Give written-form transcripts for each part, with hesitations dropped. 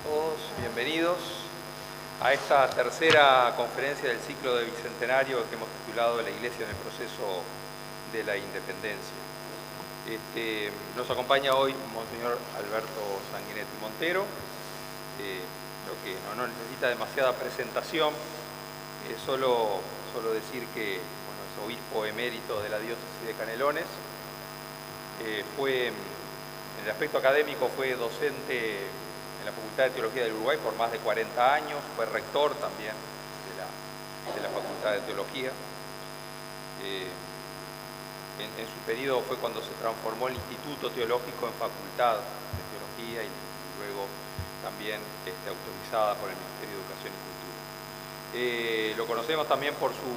Todos bienvenidos a esta tercera conferencia del ciclo de Bicentenario que hemos titulado La Iglesia en el proceso de la independencia. Nos acompaña hoy Monseñor Alberto Sanguinetti Montero, lo que no necesita demasiada presentación, solo decir que es obispo emérito de la diócesis de Canelones. En el aspecto académico fue docente en la Facultad de Teología del Uruguay por más de 40 años, fue rector también de la Facultad de Teología. En su periodo fue cuando se transformó el Instituto Teológico en Facultad de Teología y luego también autorizada por el Ministerio de Educación y Cultura. Lo conocemos también por su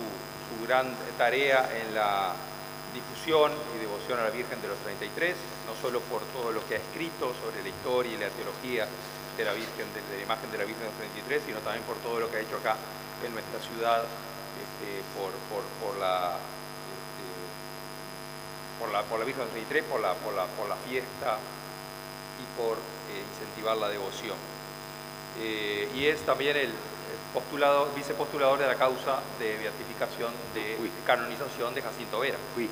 gran tarea en la difusión y devoción a la Virgen de los 33, no solo por todo lo que ha escrito sobre la historia y la teología de la Virgen, de la imagen de la Virgen de los 33, sino también por todo lo que ha hecho acá en nuestra ciudad por la Virgen de los 33, por la fiesta y por incentivar la devoción. Y es también el vicepostulador de la causa de beatificación, de canonización de Jacinto Vera. Y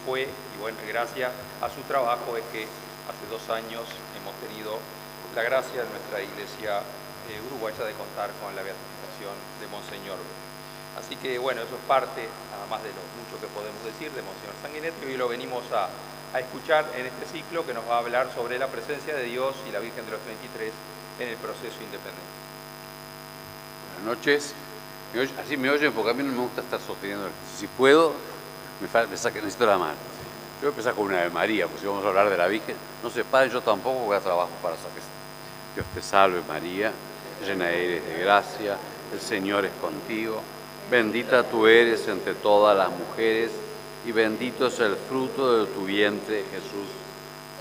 bueno, gracias a su trabajo es que hace 2 años hemos tenido la gracia de nuestra iglesia uruguaya de contar con la beatificación de Monseñor Vera. Así que bueno, eso es parte, nada más de lo mucho que podemos decir de Monseñor Sanguinetti. Hoy lo venimos a escuchar en este ciclo que nos va a hablar sobre la presencia de Dios y la Virgen de los 33 en el proceso independiente. Buenas noches. Así me oyen porque a mí no me gusta estar sosteniendo. Si puedo, necesito la mano. Yo voy a empezar con una Ave María, pues si vamos a hablar de la Virgen, no se paren, yo tampoco voy a trabajo para saber. Dios te salve María, llena eres de gracia, el Señor es contigo. Bendita tú eres entre todas las mujeres y bendito es el fruto de tu vientre, Jesús.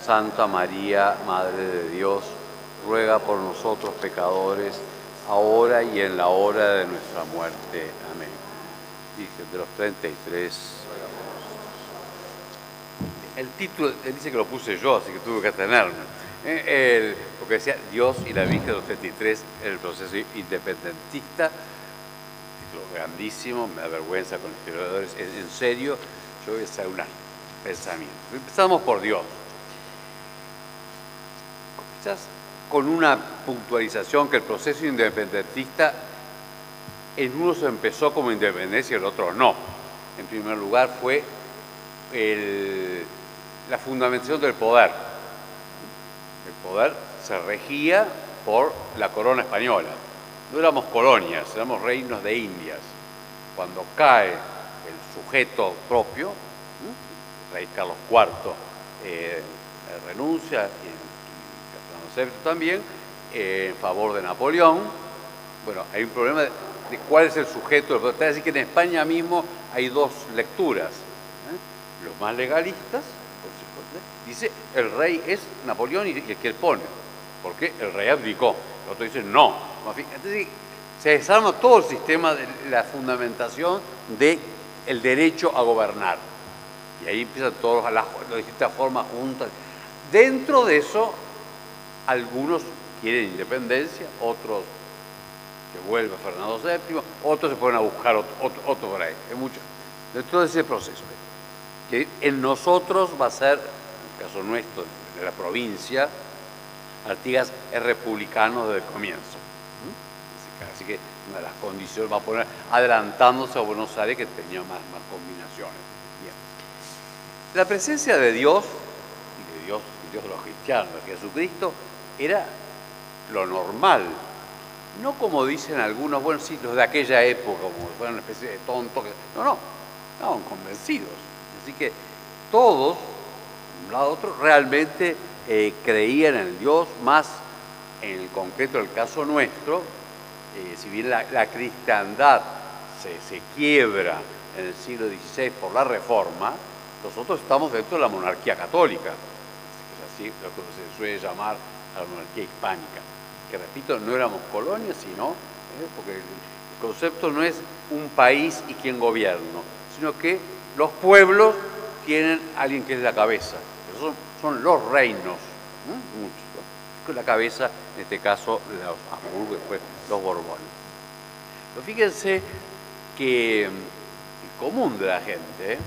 Santa María, Madre de Dios, ruega por nosotros pecadores, ahora y en la hora de nuestra muerte. Amén. Virgen de los 33. El título dice que lo puse yo, así que tuve que atenerme. Porque decía Dios y la Virgen de los 33 en el proceso independentista. Título grandísimo, me da vergüenza con los historiadores. En serio, yo voy a hacer un pensamiento. Empezamos por Dios. Quizás con una puntualización que el proceso independentista en unos empezó como independencia y en otros no. En primer lugar fue la fundamentación del poder. El poder se regía por la corona española. No éramos colonias, éramos reinos de Indias. Cuando cae el sujeto propio, el rey Carlos IV renuncia y Fernando VII también, en favor de Napoleón. Bueno, hay un problema de cuál es el sujeto del poder. Es decir, que en España mismo hay 2 lecturas. Los más legalistas, dice el rey es Napoleón y el que él pone, porque el rey abdicó. El otro dice no. Entonces se desarma todo el sistema de la fundamentación del derecho a gobernar. Y ahí empiezan todas las distintas formas juntas. Dentro de eso, algunos quieren independencia, otros que vuelva Fernando VII, otros se ponen a buscar otro por ahí. Hay mucho. Dentro de ese proceso, que en nosotros va a ser, en el caso nuestro, de la provincia, Artigas es republicano desde el comienzo. Así que una de las condiciones va a poner adelantándose a Buenos Aires, que tenía más combinaciones. Bien. La presencia de Dios, y de Dios de los cristianos, de Jesucristo, era lo normal. No como dicen algunos, bueno, sí, los de aquella época, como si fueran una especie de tontos. No, estaban convencidos. Así que todos, de un lado a otro, realmente creían en el Dios, más en el concreto del caso nuestro, si bien la cristiandad se quiebra en el siglo XVI por la Reforma, nosotros estamos dentro de la monarquía católica, es así lo que se suele llamar a la monarquía hispánica, que repito, no éramos colonias, sino, porque el concepto no es un país y quién gobierna, sino que los pueblos tienen a alguien que es la cabeza. Esos son los reinos, muchos. con la cabeza, en este caso, los Habsburgo y después los Borbones. Pero fíjense que el común de la gente,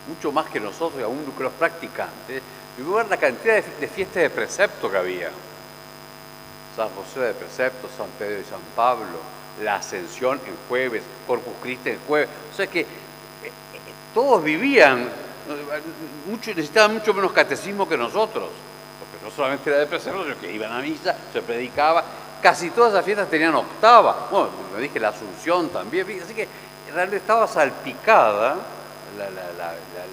mucho más que nosotros y aún que los practicantes, en primer lugar, la cantidad de fiestas de precepto que había. San José de Precepto, San Pedro y San Pablo, la Ascensión en jueves, Corpus Christi en jueves. O sea que todos vivían, necesitaban mucho menos catecismo que nosotros, porque no solamente era de precepto, sino que iban a misa, se predicaba. Casi todas las fiestas tenían octava. Bueno, me dije la Asunción también. Así que realmente estaba salpicada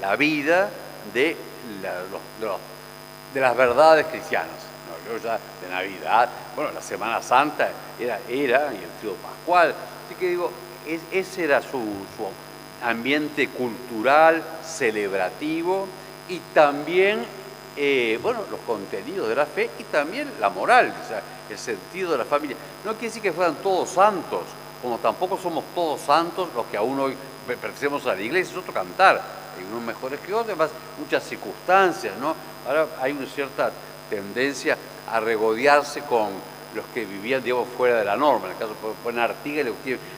la vida de las verdades cristianas. No, yo ya de Navidad, bueno, la Semana Santa era y el trío pascual. Así que digo, ese era su ambiente cultural, celebrativo, y también, bueno, los contenidos de la fe y también la moral, o sea, el sentido de la familia. No quiere decir que fueran todos santos, como tampoco somos todos santos los que aún hoy pertenecemos a la iglesia, es otro cantar. Hay unos mejores que otros, además muchas circunstancias, ¿no? Ahora hay una cierta tendencia a regodearse con los que vivían, digamos, fuera de la norma. En el caso de Artigas,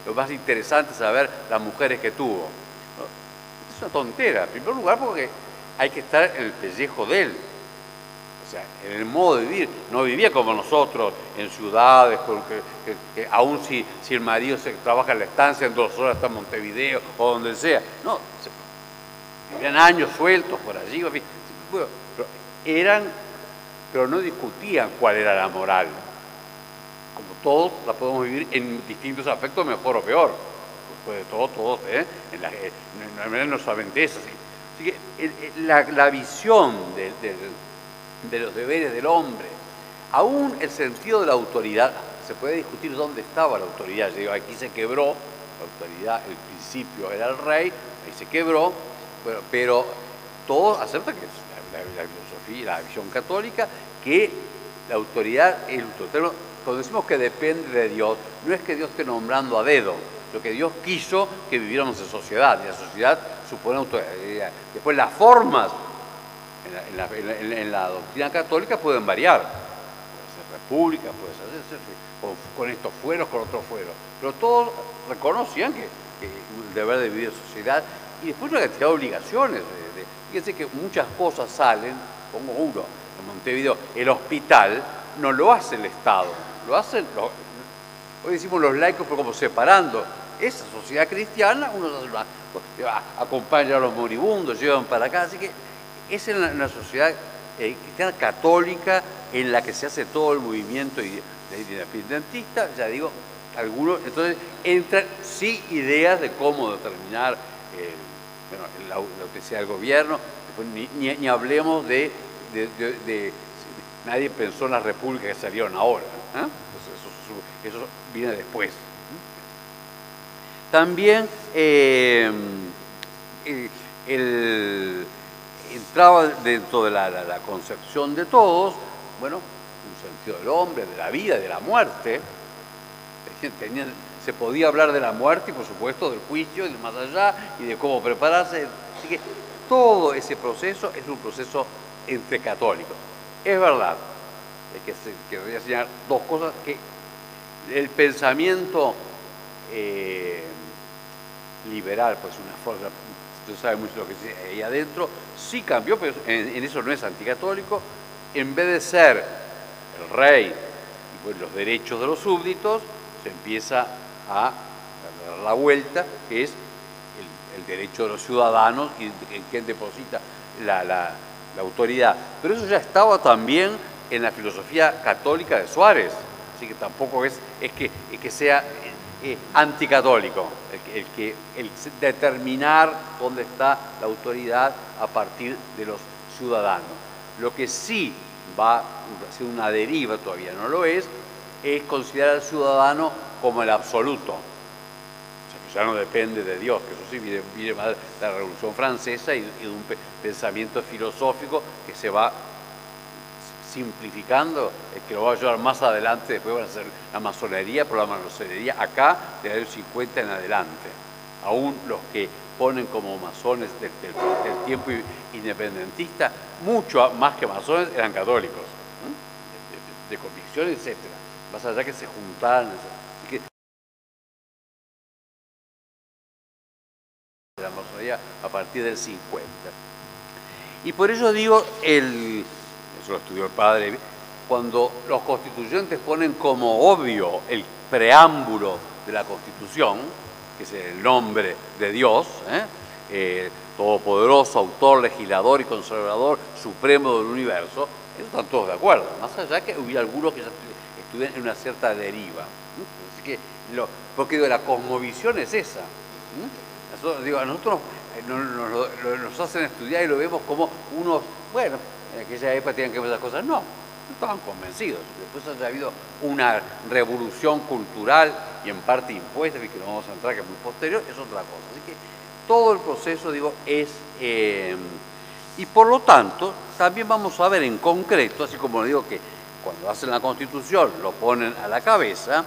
lo más interesante es saber las mujeres que tuvo. Es una tontera, en primer lugar porque hay que estar en el pellejo de él. O sea, en el modo de vivir. No vivía como nosotros, en ciudades, que aún si el marido trabaja en la estancia, en 2 horas está en Montevideo o donde sea. No, vivían años sueltos por allí. Pero no discutían cuál era la moral. Como todos la podemos vivir en distintos aspectos, mejor o peor. Después de todos, no solamente eso. Así que la visión de los deberes del hombre, aún el sentido de la autoridad, se puede discutir dónde estaba la autoridad. Yo digo, aquí se quebró la autoridad, el principio era el rey, ahí se quebró, pero todos aceptan que la filosofía, la visión católica, que la autoridad es el autoridad. Cuando decimos que depende de Dios, no es que Dios esté nombrando a dedo, lo que Dios quiso que viviéramos en sociedad, y la sociedad supone autoridad. Después las formas en la doctrina católica pueden variar, puede ser república, puede ser con estos fueros, con otros fueros, pero todos reconocían que el deber de vivir en sociedad, y después una cantidad de obligaciones. Fíjense que muchas cosas salen, pongo uno, en Montevideo, el hospital no lo hace el Estado, lo hacen, hoy decimos los laicos, pero como separando esa sociedad cristiana, uno acompaña a los moribundos, llevan para acá, así que es en una sociedad cristiana católica en la que se hace todo el movimiento independentista, ya digo, algunos, entonces entran sí ideas de cómo determinar la autoridad del gobierno, ni hablemos de nadie pensó en las repúblicas que salieron ahora, ¿eh? Entonces, eso viene después. También entraba dentro de la concepción de todos, bueno, un sentido del hombre, de la vida, de la muerte. Se podía hablar de la muerte y, por supuesto, del juicio y del más allá y de cómo prepararse. Así que todo ese proceso es un proceso entre católicos. Es verdad, que voy a señalar dos cosas, que el pensamiento liberal, pues una forma, usted sabe mucho lo que dice ahí adentro, sí cambió, pero en eso no es anticatólico. En vez de ser el rey y pues los derechos de los súbditos, se empieza a dar la vuelta, que es el derecho de los ciudadanos y en quien deposita la autoridad. Pero eso ya estaba también en la filosofía católica de Suárez, así que tampoco es que sea anticatólico el determinar dónde está la autoridad a partir de los ciudadanos. Lo que sí va a ser una deriva, todavía no lo es considerar al ciudadano como el absoluto. O sea, que ya no depende de Dios, que eso sí viene más de la Revolución Francesa y de un pensamiento filosófico que se va simplificando, que lo va a llevar más adelante, después van a ser la masonería, pero la masonería acá, de los años 50 en adelante. Aún los que ponen como masones del tiempo independentista, mucho más que masones, eran católicos. de convicción, etc. Más allá que se juntaran, y que la masonería a partir del 50. Y por eso digo, eso lo estudió el padre, cuando los constituyentes ponen como obvio el preámbulo de la Constitución, que es el nombre de Dios, todopoderoso, autor, legislador y conservador supremo del universo, eso están todos de acuerdo, más allá que hubiera algunos que ya estuvieran en una cierta deriva. Así que porque digo, la cosmovisión es esa. A nosotros nos hacen estudiar y lo vemos como unos, bueno, en aquella época tenían que ver esas cosas. No estaban convencidos. Después ha habido una revolución cultural y en parte impuesta, que no vamos a entrar, que es muy posterior, es otra cosa. Así que todo el proceso, digo, es... y por lo tanto, también vamos a ver en concreto, así como digo que cuando hacen la Constitución lo ponen a la cabeza,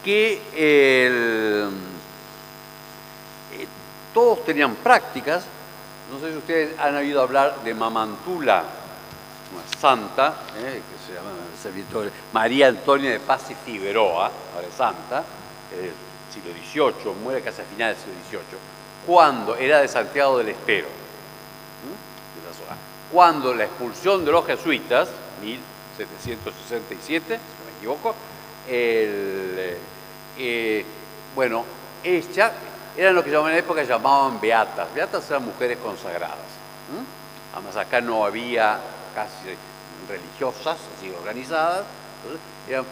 que todos tenían prácticas. No sé si ustedes han oído hablar de Mamantula, una santa, que se llama María Antonia de Paz y Figueroa, ahora es santa, del siglo XVIII, muere casi a finales del siglo XVIII, cuando era de Santiago del Estero, de esa zona. Cuando la expulsión de los jesuitas, 1767, si no me equivoco, bueno, ella... eran lo que en la época llamaban beatas. Beatas eran mujeres consagradas. Además, acá no había casi religiosas, así organizadas. Entonces, eran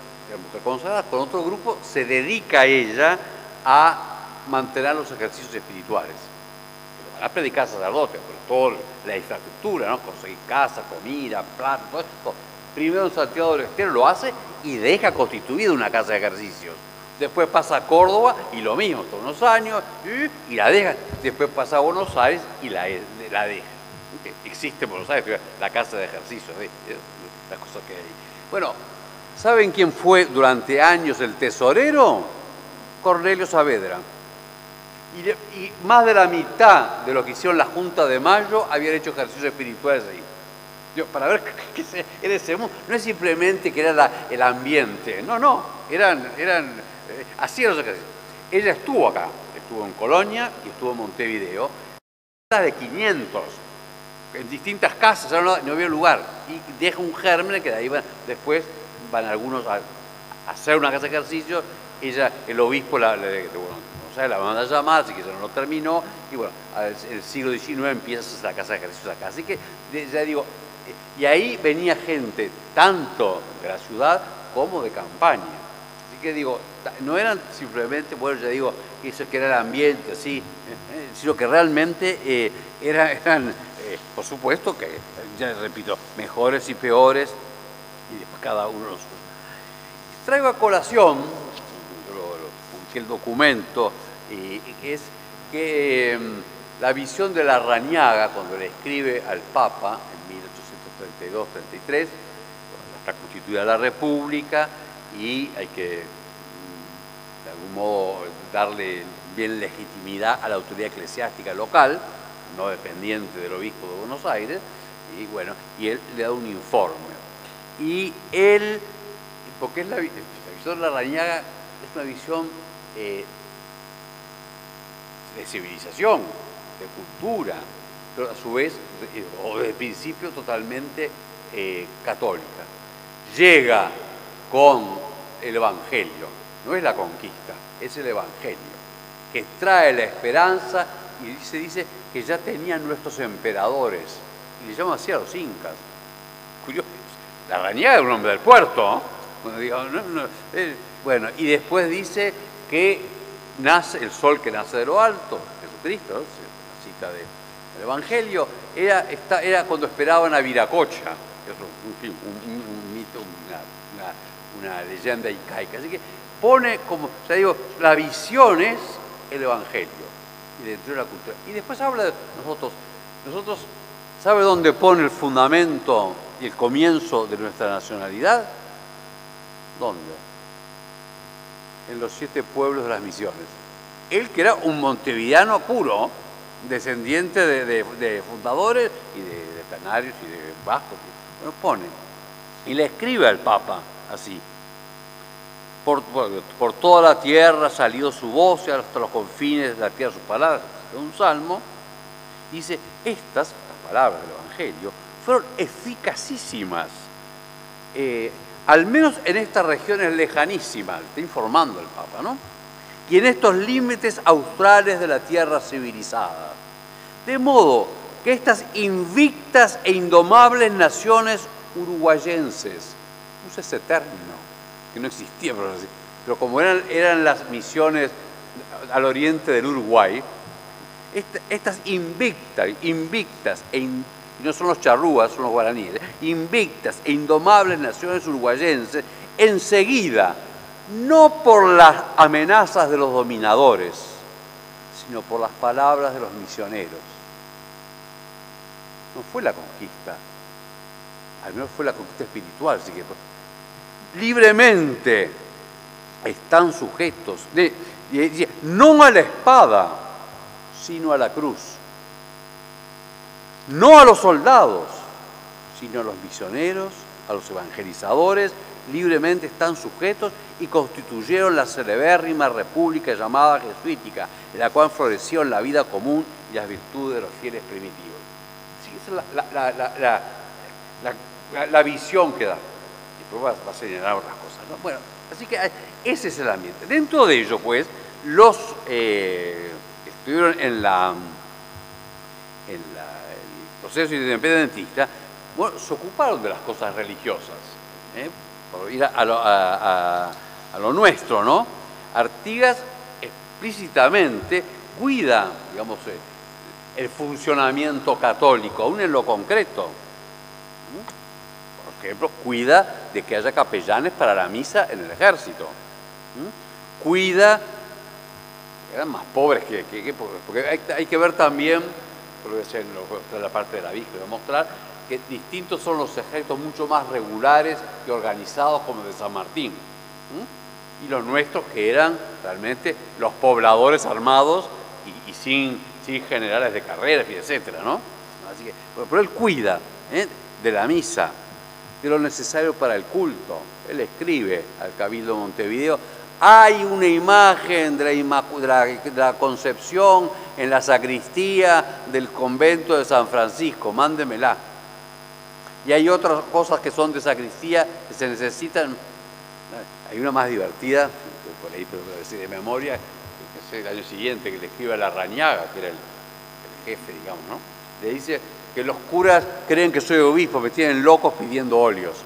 mujeres consagradas. Con otro grupo se dedica ella a mantener los ejercicios espirituales. Lo van a predicar sacerdotes, pero toda la infraestructura, ¿no? Conseguir casa, comida, plata, todo esto. Primero en Santiago del Estero lo hace y deja constituida una casa de ejercicios. Después pasa a Córdoba y lo mismo, todos unos años, y la deja. Después pasa a Buenos Aires y la deja. Existe en Buenos Aires la casa de ejercicios, la cosa que hay. Bueno, ¿saben quién fue durante años el tesorero? Cornelio Saavedra. Y más de la mitad de lo que hicieron la Junta de Mayo habían hecho ejercicios espirituales ahí. Para ver qué era ese mundo. No es simplemente que era el ambiente, no, hacían los ejercicios. Ella estuvo acá, estuvo en Colonia y estuvo en Montevideo, de 500, en distintas casas, no había lugar, y deja un germen que de ahí después van algunos a hacer una casa de ejercicios. Ella, el obispo la manda a llamar, así que ya no lo terminó, y bueno, el siglo XIX empieza a hacer la casa de ejercicios acá. Así que, ya digo, y ahí venía gente tanto de la ciudad como de campaña. Así que digo, no eran simplemente, bueno, ya digo, eso que era el ambiente, así, sino que realmente eran, por supuesto que, ya repito, mejores y peores, y después cada uno los... Traigo a colación, el documento, es que la visión de Larrañaga, cuando le escribe al Papa, en 1832-33, está constituida la República y hay que, de algún modo, darle bien legitimidad a la autoridad eclesiástica local, no dependiente del obispo de Buenos Aires, y bueno, y él le da un informe. Y él, porque es la visión de Larrañaga, es una visión de civilización, de cultura, pero a su vez, o de principio, totalmente católica. Llega con el Evangelio, no es la conquista, es el Evangelio, que trae la esperanza, y se dice que ya tenían nuestros emperadores, y le llaman así a los incas. Curioso, Larrañaga era un hombre del puerto, ¿no? Bueno, y después dice que nace el sol que nace de lo alto, Jesucristo, ¿no? La cita del Evangelio, era cuando esperaban a Viracocha, un mito, una leyenda incaica. Así que pone como, ya digo, la visión es el Evangelio, y dentro de la cultura. Y después habla de nosotros, ¿sabe dónde pone el fundamento y el comienzo de nuestra nacionalidad? ¿Dónde? En los 7 pueblos de las misiones. Él, que era un montevideano puro, descendiente de fundadores y de canarios y de vascos, bueno, pone y le escribe al Papa así. Por toda la tierra ha salido su voz y hasta los confines de la tierra sus palabras. Es un salmo. Dice, estas palabras del Evangelio fueron eficacísimas, al menos en estas regiones lejanísimas, está informando el Papa, ¿no? Y en estos límites australes de la tierra civilizada. De modo que estas invictas e indomables naciones uruguayenses, usa ese término, que no existía, pero como eran las misiones al oriente del Uruguay, estas invictas y no son los charrúas, son los guaraníes, invictas e indomables naciones uruguayenses, enseguida, no por las amenazas de los dominadores, sino por las palabras de los misioneros. No fue la conquista, al menos fue la conquista espiritual, así que libremente están sujetos, no a la espada, sino a la cruz. No a los soldados, sino a los misioneros, a los evangelizadores, libremente están sujetos y constituyeron la celebérrima república llamada jesuítica, en la cual florecieron la vida común y las virtudes de los fieles primitivos. Sí, esa es la visión que da. Y después va a señalar otras cosas, ¿no? Bueno, así que ese es el ambiente. Dentro de ello, pues, los estuvieron en el proceso independentista, bueno, se ocuparon de las cosas religiosas, por ir a lo nuestro, ¿no? Artigas explícitamente cuida, digamos, el funcionamiento católico, aún en lo concreto. Por ejemplo, cuida de que haya capellanes para la misa en el ejército. Cuida, eran más pobres porque hay que ver también, lo voy a hacer en la parte de la Biblia, voy a mostrar que distintos son los ejércitos mucho más regulares y organizados como el de San Martín. Y los nuestros que eran realmente los pobladores armados y sin generales de carreras y etcétera, ¿no? Así que, pero él cuida de la misa, de lo necesario para el culto. Él escribe al Cabildo de Montevideo: hay una imagen de la Concepción en la sacristía del convento de San Francisco, mándemela. Y hay otras cosas que son de sacristía que se necesitan. Hay una más divertida, por ahí, pero decir de memoria, que es el año siguiente, que le escribe a Larrañaga, que era el jefe, digamos, ¿no? Le dice que los curas creen que soy obispo, me tienen locos pidiendo óleos.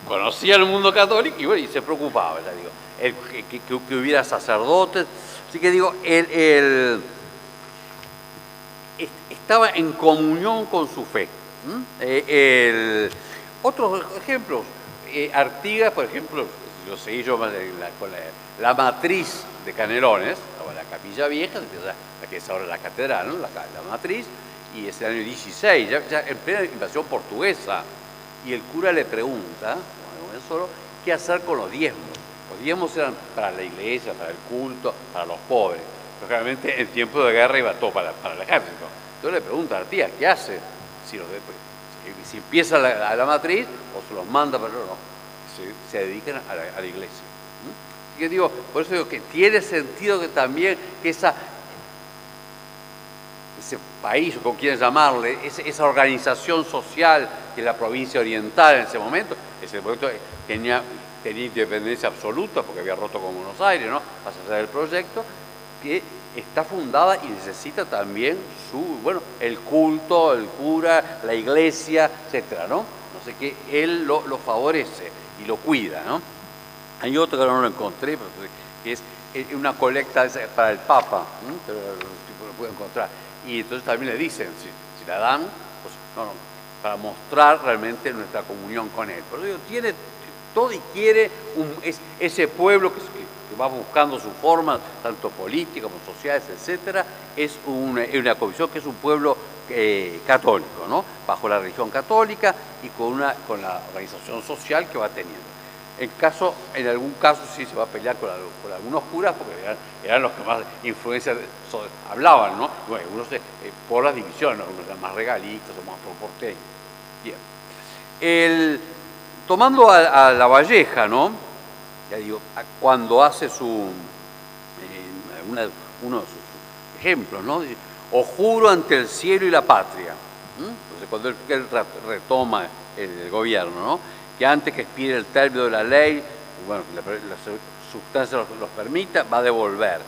Conocía el mundo católico y, bueno, y se preocupaba, ya digo, que hubiera sacerdotes. Así que digo, estaba en comunión con su fe. Otros ejemplos, Artigas, por ejemplo, lo seguí yo con la matriz de Canelones, la Capilla Vieja, la que es ahora la catedral, ¿no? la matriz, y es el año 16, ya en plena invasión portuguesa, y el cura le pregunta, solo, ¿qué hacer con los diezmos? Los diezmos eran para la iglesia, para el culto, para los pobres, pero realmente en tiempo de guerra iba todo para el ejército. Entonces le pregunta a Artigas, ¿qué hace? Si empieza a la matriz o se los manda, pero no, se dedican a la iglesia. Así que digo, por eso digo que tiene sentido que también que ese país, o como quieren llamarle, esa organización social que es la provincia oriental en ese momento tenía independencia absoluta porque había roto con Buenos Aires, ¿no? Más allá del proyecto, que está fundada y necesita también el culto, el cura, la iglesia, etcétera, ¿no? No sé qué, él lo favorece y lo cuida, ¿no? Hay otro que no lo encontré, que es una colecta para el Papa, pero lo puedo encontrar. Y entonces también le dicen, si la dan, pues para mostrar realmente nuestra comunión con él. Pero digo, tiene todo y quiere ese pueblo que va buscando su forma, tanto política como sociales, etcétera, es una convicción que es un pueblo católico, ¿no? Bajo la religión católica y con la organización social que va teniendo. En algún caso sí se va a pelear con algunos curas, porque eran los que más influencia hablaban, ¿no? Bueno, algunos por las divisiones, algunos eran más regalistas o más porteños. Bien. tomando a La Valleja, ¿no? Ya digo, cuando hace uno de sus ejemplos, ¿no? O juro ante el cielo y la patria. Entonces, cuando él retoma el gobierno, ¿no? Que antes que expire el término de la ley, bueno, la sustancia los permita, va a devolver.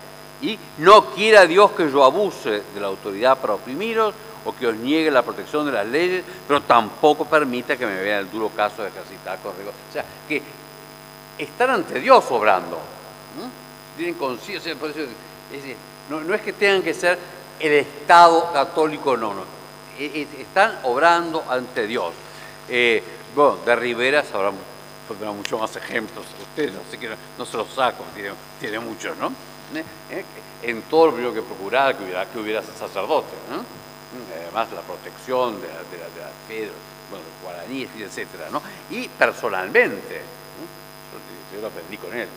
Y no quiera Dios que yo abuse de la autoridad para oprimiros o que os niegue la protección de las leyes, pero tampoco permita que me vean el duro caso de ejercitar correo. O sea, que están ante Dios obrando. Tienen conciencia, es decir, no es que tengan que ser el Estado católico, no. Están obrando ante Dios. Bueno, de Rivera sabrán mucho más ejemplos. Ustedes, así que no se los saco, tiene muchos, ¿no? En todo lo primero que procuraba que hubiera sacerdote, ¿no? Además la protección de la fe, bueno, los guaraníes, etcétera, ¿no? Y personalmente, yo lo aprendí con él,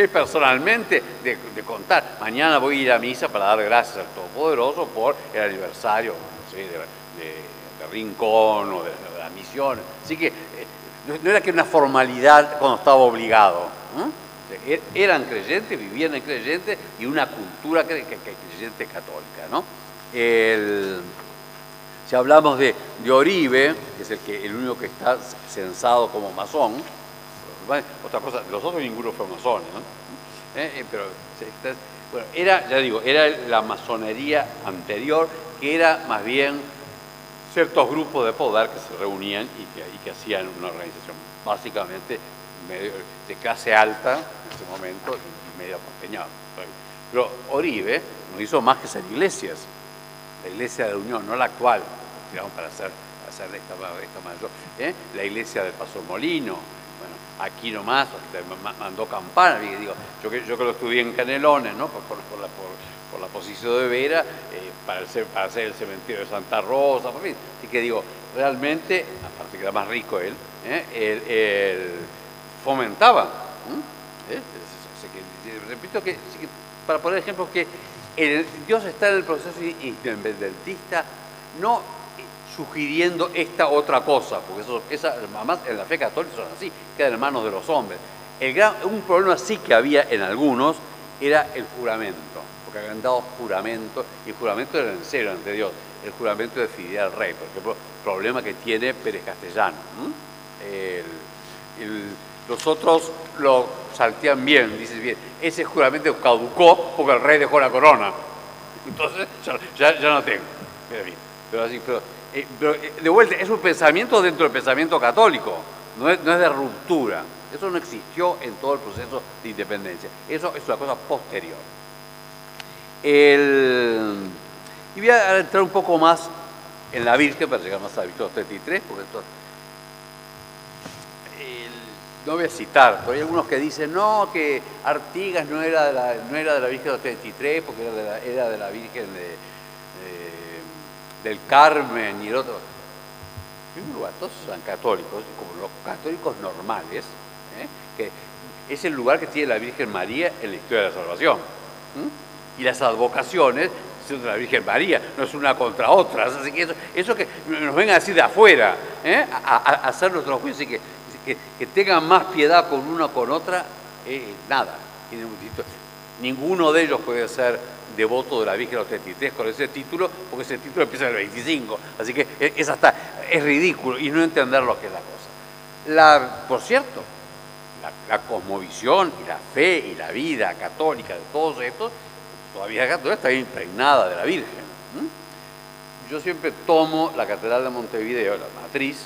personalmente de contar, mañana voy a ir a misa para dar gracias al Todopoderoso por el aniversario, no sé, de Rincón o de la misión. Así que no era que una formalidad cuando estaba obligado. Eran creyentes, vivían en creyentes y una cultura creyente católica, ¿no? Si hablamos de Oribe, que es el único que está censado como masón, otra cosa, los otros ninguno fue masón, ¿no? Pero bueno, era la masonería anterior, que era más bien ciertos grupos de poder que se reunían y que hacían una organización básicamente de clase alta en ese momento y medio porteñado. Pero Oribe no hizo más que ser iglesias. La iglesia de la Unión, no la actual, digamos, para hacer esta mayor, la iglesia del Paso Molino, bueno, aquí nomás, mandó campana, digo, yo que lo estudié en Canelones, ¿no? por la posición de Vera, para hacer el cementerio de Santa Rosa, por fin. Así que digo, realmente, aparte que era más rico él fomentaba. Repito que, para poner ejemplos, que Dios está en el proceso independentista, no sugiriendo esta otra cosa, porque además en la fe católica son así, quedan en manos de los hombres. Un problema sí que había en algunos era el juramento, porque habían dado juramento, y el juramento era en serio ante Dios, el juramento de fidelidad al rey, por ejemplo, problema que tiene Pérez Castellano. Los otros lo saltean bien, dices bien, ese juramento caducó porque el rey dejó la corona. Entonces ya no tengo. Pero de vuelta, es un pensamiento dentro del pensamiento católico, no es de ruptura. Eso no existió en todo el proceso de independencia. Eso es una cosa posterior. Y voy a entrar un poco más en la Virgen para llegar más a Víctor 33, porque esto... No voy a citar, pero hay algunos que dicen no, que Artigas no era de la Virgen de los 33 porque era de la Virgen del Carmen y el otro. En primer lugar, todos son católicos, como los católicos normales, que es el lugar que tiene la Virgen María en la historia de la salvación. Y las advocaciones son de la Virgen María, no es una contra otra. Así que eso que nos vengan así de afuera, a hacer nuestros juicios, que tengan más piedad con una o con otra, nada. Ninguno de ellos puede ser devoto de la Virgen de los 33 con ese título, porque ese título empieza en el 25. Así que es ridículo y no entender lo que es la cosa. Por cierto, la cosmovisión y la fe y la vida católica de todos estos, todavía católica está impregnada de la Virgen. Yo siempre tomo la Catedral de Montevideo, la matriz,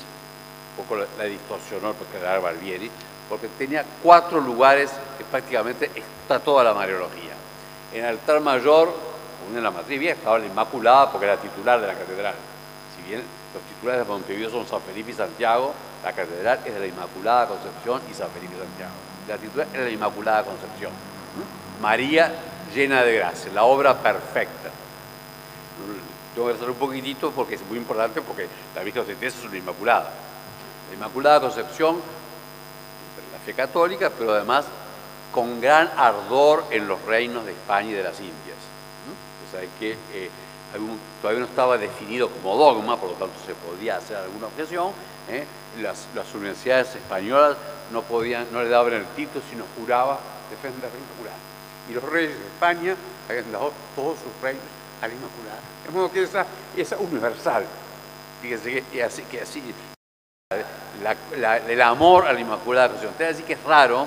un poco la distorsionó el Catedral Barbieri, porque tenía 4 lugares que prácticamente está toda la Mariología. En el altar mayor, en la matriz vieja, estaba la Inmaculada porque era titular de la catedral. Si bien los titulares de Montevideo son San Felipe y Santiago, la catedral es de la Inmaculada Concepción y San Felipe y Santiago. La titular es la Inmaculada Concepción. María llena de gracia, la obra perfecta. Tengo que hacer un poquitito porque es muy importante, porque la Virgen de los 33 es una Inmaculada. La Inmaculada Concepción, la fe católica, pero además con gran ardor en los reinos de España y de las Indias. Entonces hay que todavía no estaba definido como dogma, por lo tanto se podía hacer alguna objeción. Las universidades españolas no le daban el título, sino juraba defender la Inmaculada. Y los reyes de España habían dado todos sus reinos a la Inmaculada. De modo que esa universal. Fíjense que así el amor a la Inmaculada Concepción. Te voy a decir que es raro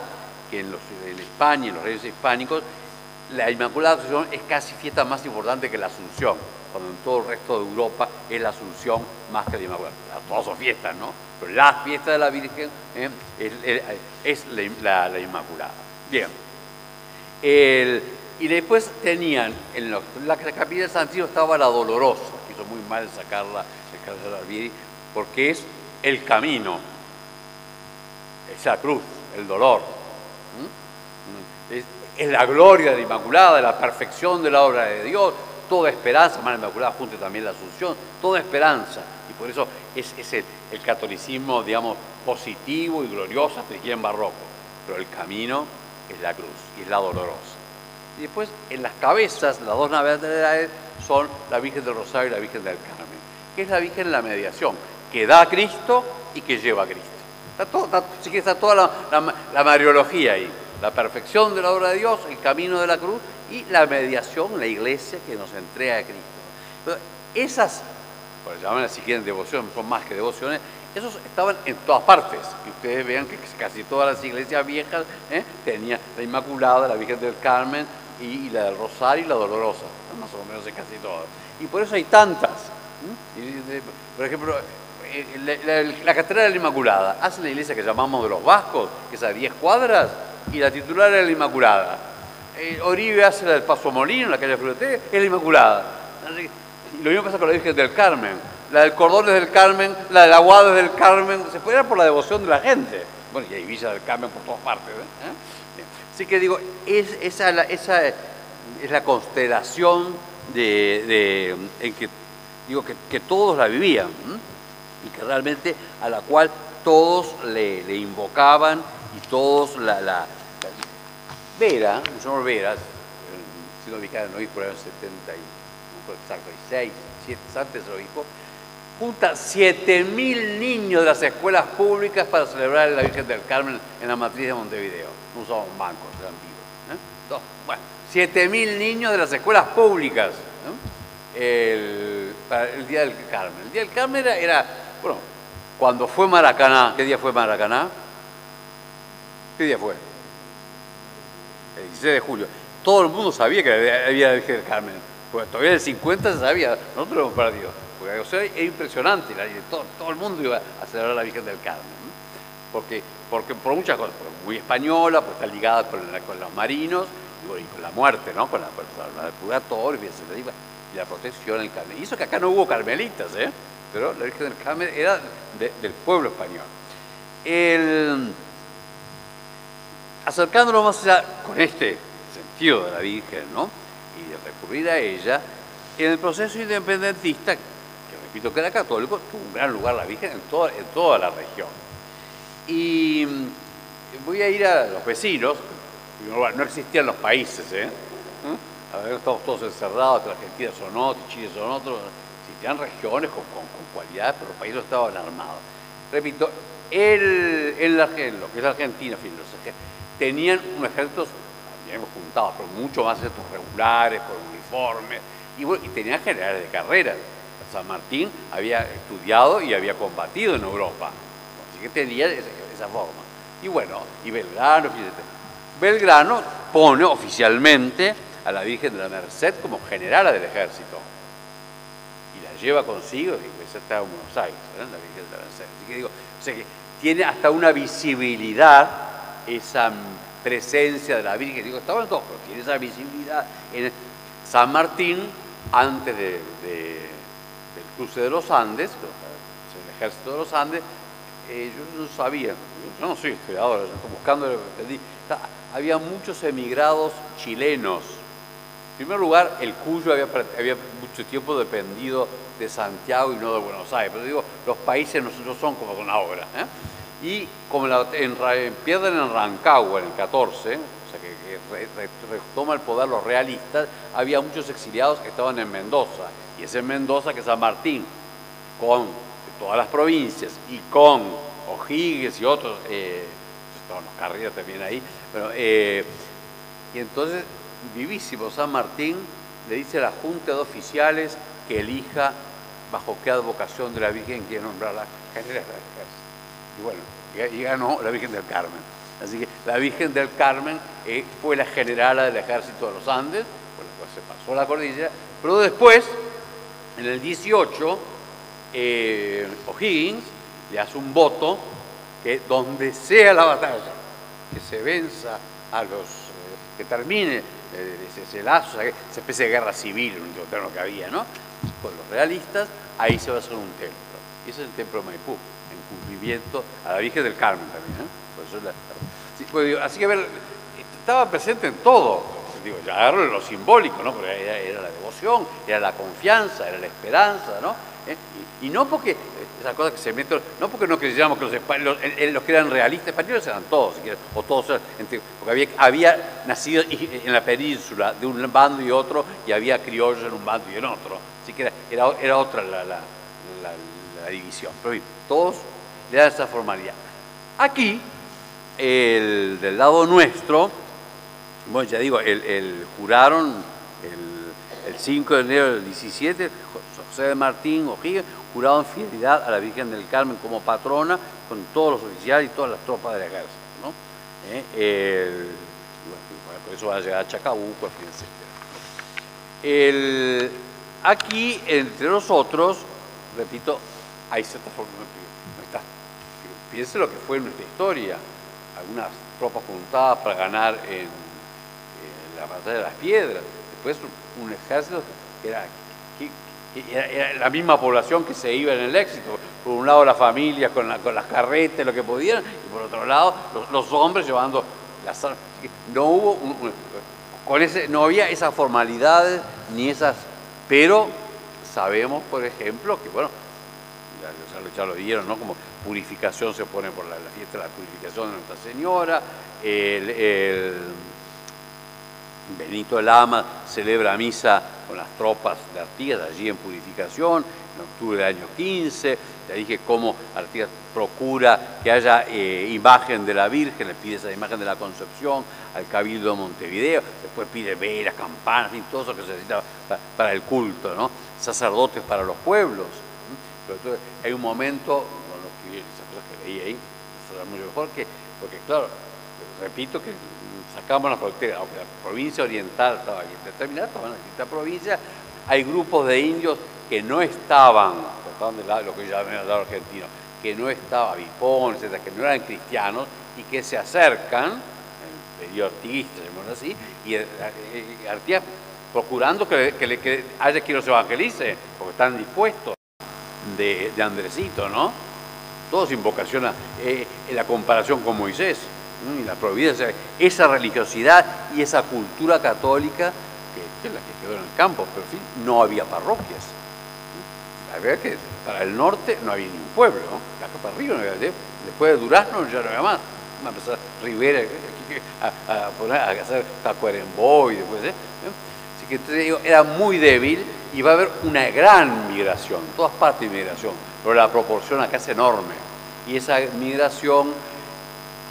que en España, en los reyes hispánicos, la Inmaculada Concepción es casi fiesta más importante que la Asunción, cuando en todo el resto de Europa es la Asunción más que la Inmaculada. Todas son fiestas, ¿no? Pero la fiesta de la Virgen es la Inmaculada. Bien. Y después tenían, en la capilla de San Isidro estaba la Dolorosa, que hizo muy mal sacarla el cardenal Barbieri, porque es el camino, esa cruz, el dolor. Es la gloria de la Inmaculada, la perfección de la obra de Dios, toda esperanza, más la Inmaculada junto también la Asunción, toda esperanza. Y por eso es el catolicismo, digamos, positivo y glorioso, hasta aquí en barroco. Pero el camino es la cruz y es la dolorosa. Y después, en las cabezas, las dos navidades son la Virgen del Rosario y la Virgen del Carmen, que es la Virgen en la mediación, que da a Cristo y que lleva a Cristo. Está toda la mariología ahí. La perfección de la obra de Dios, el camino de la cruz y la mediación, la iglesia que nos entrega a Cristo. Entonces, esas, por llaman así quieren devoción, son más que devociones, esos estaban en todas partes. Y ustedes vean que casi todas las iglesias viejas tenían la Inmaculada, la Virgen del Carmen y la del Rosario y la Dolorosa, más o menos en casi todas. Y por eso hay tantas. Por ejemplo, la Catedral de la Inmaculada hace la iglesia que llamamos de los Vascos, que es a 10 cuadras, y la titular es la Inmaculada. Oribe hace la del Paso Molino, en la calle Fruté, es la Inmaculada. Y lo mismo pasa con la Virgen del Carmen. La del Cordones del Carmen, la del Aguado del Carmen, se puede dar por la devoción de la gente. Bueno, y hay Villa del Carmen por todas partes. Así que digo, esa es la constelación en que digo que todos la vivían, y que realmente a la cual todos le invocaban y todos Vera, el señor Vera, siendo ubicado en obispo por el año 70 no exacto, 6, 7 antes del obispo, junta 7.000 niños de las escuelas públicas para celebrar la Virgen del Carmen en la matriz de Montevideo. No usaban bancos, eran vivos. Entonces, bueno, 7.000 niños de las escuelas públicas para el Día del Carmen. El Día del Carmen era bueno, cuando fue Maracaná, ¿qué día fue Maracaná? ¿Qué día fue? El 16 de julio. Todo el mundo sabía que había la Virgen del Carmen. Porque todavía en el 50 se sabía, nosotros lo hemos perdido. Porque, o sea, es impresionante, todo el mundo iba a celebrar la Virgen del Carmen. Porque por muchas cosas, porque muy española, pues está ligada con los marinos y con la muerte, ¿no? Con el purgatorio y la protección del Carmen. Y eso que acá no hubo carmelitas, pero la Virgen del Carmen era del pueblo español. Acercándonos más allá con este sentido de la Virgen, ¿no? Y de recurrir a ella, en el proceso independentista, que repito que era católico, tuvo un gran lugar la Virgen en toda la región. Y voy a ir a los vecinos, no existían los países, A ver, estamos todos encerrados, que Argentina son otros, Chile son otros, existían regiones con cualidades, pero los países estaban armados. Repito, en lo que es la Argentina, tenían un ejército, habíamos juntado, pero mucho más ejércitos regulares, con uniformes, y tenían generales de carrera. San Martín había estudiado y había combatido en Europa, así que tenía esa forma. Y bueno, y Belgrano, fíjate, Belgrano pone oficialmente a la Virgen de la Merced como generala del ejército y la lleva consigo, y esa está en Buenos Aires, la Virgen de la Merced. Así que digo, o sea que tiene hasta una visibilidad esa presencia de la Virgen. Digo, estaban todos, pero tiene esa visibilidad en San Martín antes del cruce de los Andes, el ejército de los Andes. Yo no sabía, yo no soy historiador, estoy buscando lo que entendí. Había muchos emigrados chilenos. En primer lugar, el Cuyo había mucho tiempo dependido de Santiago y no de Buenos Aires. Pero digo, los países no son como con ahora. Y como pierden en Rancagua en el 14, o sea que retoma el poder los realistas, había muchos exiliados que estaban en Mendoza. y es en Mendoza que San Martín, con todas las provincias y con O'Higgins y otros, los Carrillos también ahí, bueno, y entonces vivísimo San Martín le dice a la Junta de Oficiales que elija bajo qué advocación de la Virgen quiere nombrar la general del ejército. Y bueno, y ganó la Virgen del Carmen. Así que la Virgen del Carmen fue la generala del ejército de los Andes, por la cual se pasó la cordillera, pero después, en el 18, O'Higgins le hace un voto que donde sea la batalla, que se venza a los, que termine ese lazo, esa especie de guerra civil, un terreno que había, ¿no? Con los realistas, ahí se va a hacer un templo. Y ese es el templo de Maipú, en cumplimiento a la Virgen del Carmen también, ¿eh? Por eso sí, pues, así que ver, estaba presente en todo. Digo, ya agarro lo simbólico, ¿no? Porque era la devoción, era la confianza, era la esperanza, ¿no? Y no porque, esa cosa que se mete, no porque no creyéramos que los que eran realistas españoles eran todos, si quieres, o todos eran, porque había nacido en la península de un bando y otro, y había criollos en un bando y en otro. Así que era otra la división. Pero bien, todos le dan esa formalidad. Aquí, del lado nuestro, bueno, ya digo, juraron el 5 de enero del 17, José de Martín O'Higgins, jurado en fidelidad a la Virgen del Carmen como patrona, con todos los oficiales y todas las tropas del ejército, ¿no? Bueno, por eso va a llegar a Chacabuco, etc. Aquí, entre nosotros, repito, hay cierta forma, no está. Piense lo que fue nuestra historia, algunas tropas juntadas para ganar en la batalla de las Piedras, después un ejército que era la misma población que se iba en el éxito, por un lado las familias con las carretas, lo que podían, y por otro lado los hombres llevando las armas. No hubo no había esas formalidades ni esas, pero sabemos, por ejemplo, que bueno, ya lo vieron, ¿no? Como purificación se pone por la fiesta de la purificación de Nuestra Señora, Benito el Ama celebra misa con las tropas de Artigas allí en Purificación, en octubre del año 15. Ya dije cómo Artigas procura que haya imagen de la Virgen, le pide esa imagen de la Concepción al Cabildo de Montevideo, después pide velas, campanas, y todo eso que se necesita para el culto, ¿no? Sacerdotes para los pueblos. Pero entonces, hay un momento, con esas cosas que leí ahí, eso era mucho mejor porque claro, repito que sacamos la frontera, aunque la provincia oriental estaba aquí determinada, estaban en esta provincia, hay grupos de indios que no estaban, lo que llaman el lado argentino, que no estaban avipones, etcétera, que no eran cristianos y que se acercan, en el periodo artiguista, llamamos así, y Artigas procurando que haya quien los evangelice, porque están dispuestos, de Andresito, ¿no? Todos invocación a la comparación con Moisés y la providencia, esa religiosidad y esa cultura católica que es la que quedó en el campo, pero en fin, no había parroquias. La verdad es que para el norte no había ni un pueblo, ¿no? Acá para arriba no había, después de Durazno ya no había más. Va a empezar Rivera a hacer Tacuarembó y después, Así que entonces digo, era muy débil y va a haber una gran migración, en todas partes de migración, pero la proporción acá es enorme. Y esa migración,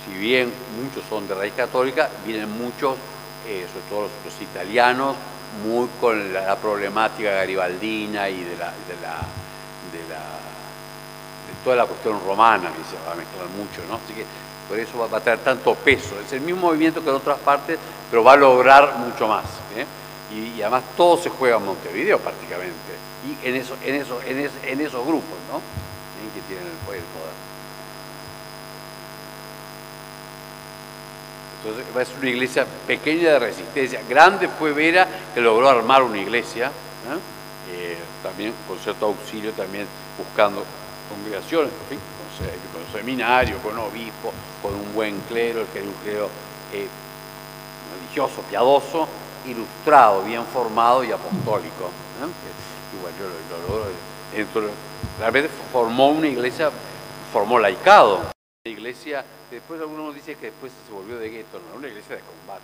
si bien muchos son de raíz católica, vienen muchos, sobre todo los italianos, muy con la problemática garibaldina y de toda la cuestión romana, que se va a mezclar mucho, ¿no? Así que por eso va a tener tanto peso. Es el mismo movimiento que en otras partes, pero va a lograr mucho más, ¿eh? Y además todo se juega en Montevideo prácticamente, y en esos grupos, ¿no? Que tienen el poder. Entonces es una iglesia pequeña de resistencia. Grande fue Vera, que logró armar una iglesia, también con cierto auxilio, también buscando congregaciones, en fin, con seminario, con obispo, con un buen clero, que era un clero religioso, piadoso, ilustrado, bien formado y apostólico. Igual yo lo logró. Realmente formó una iglesia, formó laicado. La iglesia, después algunos dicen que después se volvió de gueto, no, una iglesia de combate.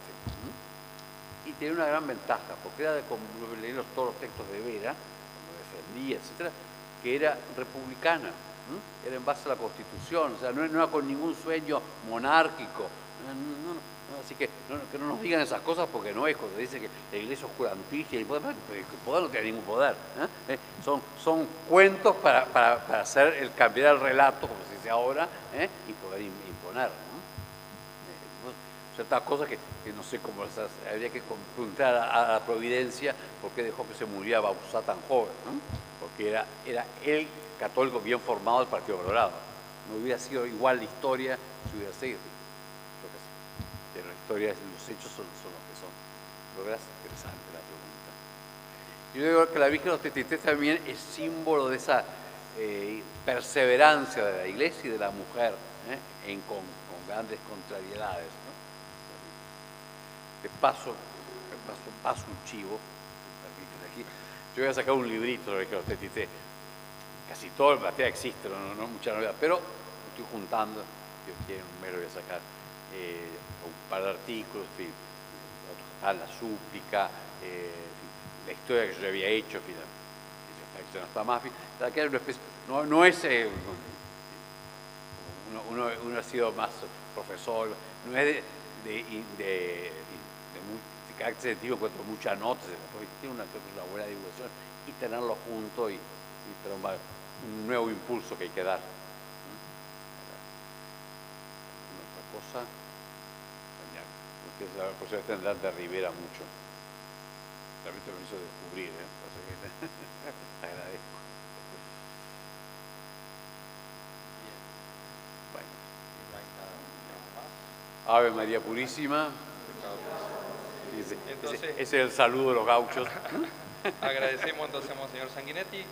Y tenía una gran ventaja, porque era leer todos los textos de Vera, cuando cancillería, etcétera, que era republicana, era en base a la Constitución, o sea, no era con ningún sueño monárquico. Así que no nos digan esas cosas porque no es cuando dicen que la iglesia es oscurantista y el poder no tiene ningún poder. Son cuentos para hacer cambiar el relato, como se dice ahora, y poder imponer. Ciertas cosas que no sé cómo esas, habría que preguntar a la Providencia por qué dejó que se muriera Bauzá tan joven, porque era el católico bien formado del Partido Colorado. No hubiera sido igual la historia si hubiera seguido. Pero la historia, los hechos son los que son. Lo verás, interesante la pregunta. Yo digo que la Virgen de los 33 también es símbolo de esa perseverancia de la Iglesia y de la mujer con grandes contrariedades. Te paso un chivo, aquí. Yo voy a sacar un librito sobre los 33. Casi todo el material existe, no mucha novedad, pero lo estoy juntando. Yo quiero un mes lo voy a sacar un par de artículos, la súplica, la historia que yo había hecho, no está más. No es uno ha sido más profesor, no es de carácter científico, encuentro muchas notas, tiene una buena divulgación y tenerlo junto y tener un nuevo impulso que hay que dar. Otra cosa, porque la posibilidad tendrán de Rivera mucho. Realmente me hizo descubrir, te agradezco. Bueno. Ave María Purísima. Ese es el saludo de los gauchos. Agradecemos entonces a Monseñor Sanguinetti.